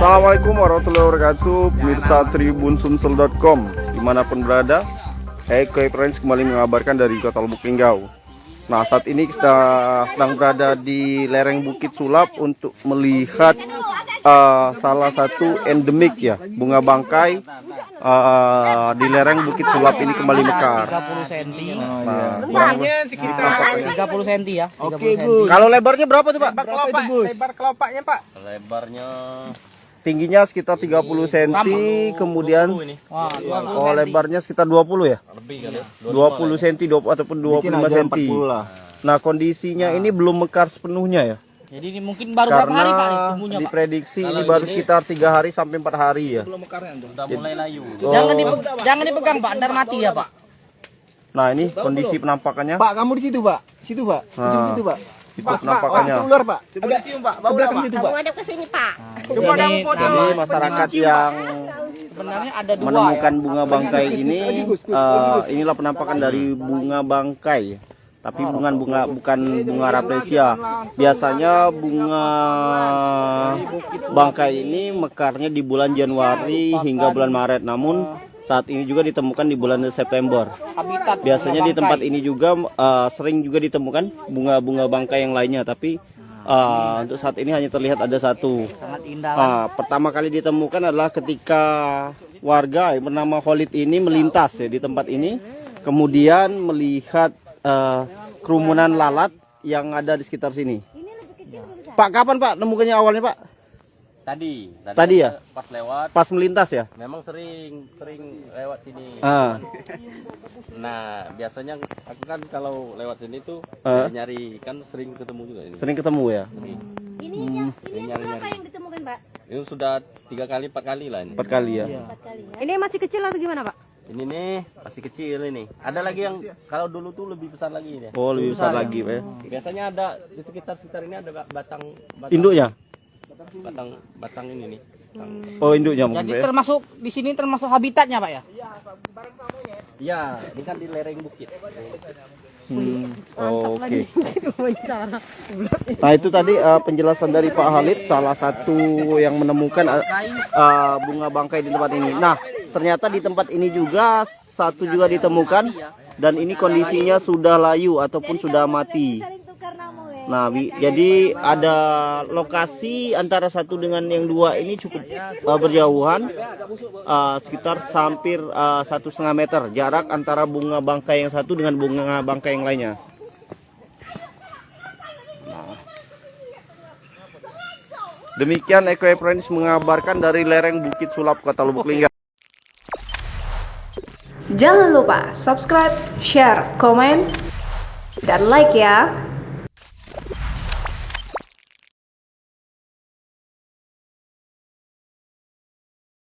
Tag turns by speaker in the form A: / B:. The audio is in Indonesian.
A: Assalamualaikum warahmatullahi wabarakatuh, pemirsa tribunsumsel.com dimanapun berada. Eko Friends kembali mengabarkan dari Kota Lubuk Linggau. Nah, saat ini kita sedang berada di lereng Bukit Sulap untuk melihat salah satu endemik ya, bunga bangkai di lereng Bukit Sulap ini kembali mekar.
B: 30 cm.
A: Nah,
B: Sekitar 30 cm ya. 30
C: Oke,
B: cm.
C: Gus.
A: kalau lebarnya berapa tuh, Pak?
C: Berapa itu, Gus?
D: Lebar kelopaknya, Pak.
C: Lebarnya
A: Tingginya sekitar 30 cm, kemudian
B: Wah, 20
A: oh
B: cm.
A: lebarnya sekitar 20 ya?
C: lebih kan ya.
A: 20 cm ataupun 25 cm. Nah, kondisinya ini belum mekar sepenuhnya ya.
B: Jadi ini mungkin baru berapa hari Pak
A: Karena
B: tumbuhnya Pak?
A: diprediksi ini baru sekitar 3 hari sampai 4 hari ya.
C: Udah mulai layu.
B: Jangan dipegang Pak, ntar mati ya Pak.
A: Nah, ini kondisi penampakannya.
D: Pak, kamu di situ, Pak. Situ, Pak.
A: Nah.
D: Situ, Pak.
A: Itu penampakannya.
D: Itu ular, Pak.
C: Coba dicium, Pak.
D: Ke belakang situ, Pak.
E: Ada ke sini, Pak.
B: Coba
A: Ini masyarakat yang
B: sebenarnya ada dua
A: menemukan
B: ya.
A: bunga bangkai ini, inilah penampakan dari bunga bangkai. Tapi bukan bunga rafflesia. Biasanya bunga bangkai ini mekarnya di bulan Januari hingga bulan Maret. Namun saat ini juga ditemukan di bulan September.
B: Habitat
A: Biasanya
B: bunga
A: di tempat
B: bangkai.
A: ini juga sering juga ditemukan bunga-bunga bangkai yang lainnya. Tapi untuk saat ini hanya terlihat ada satu.
B: Sangat indah. Kan?
A: Pertama kali ditemukan adalah ketika warga yang bernama Khalid ini melintas ya di tempat ini, kemudian melihat kerumunan lalat yang ada di sekitar sini. Pak, kapan Pak nemukannya awalnya Pak? Tadi ya?
C: Pas lewat.
A: Pas melintas ya?
C: Memang sering lewat sini. Nah, biasanya aku kan kalau lewat sini tuh nyari kan sering ketemu juga ini.
A: Sering ketemu ya?
E: Ini yang berapa yang ditemukan, Pak?
C: Ini sudah 3 kali 4 kali lah ini.
A: 4 kali ya?
E: 4 kali ya. Ini masih kecil atau gimana, Pak?
C: Ini nih masih kecil ini. Ada lagi yang kalau dulu tuh lebih besar lagi dia.
A: Oh, lebih besar lagi Pak ya?
C: Biasanya ada di sekitar ini ada batang
A: Induknya?
C: batang ini nih.
A: Oh, induknya mungkin
B: Jadi
A: Pak ya?
B: termasuk di sini termasuk habitatnya Pak ya?
C: Iya, ini kan di lereng bukit.
A: Oke. Nah, itu tadi penjelasan dari Pak Khalid, salah satu yang menemukan bunga bangkai di tempat ini. Nah, ternyata di tempat ini juga satu juga ditemukan dan ini kondisinya sudah layu ataupun sudah mati. Nah, jadi ada lokasi antara satu dengan yang dua ini cukup berjauhan, sekitar hampir 1,5 meter jarak antara bunga bangkai yang satu dengan bunga bangkai yang lainnya. Nah, demikian Eko Friends mengabarkan dari lereng Bukit Sulap, Kota Lubuk Linggau.
F: Jangan lupa subscribe, share, komen, dan like ya.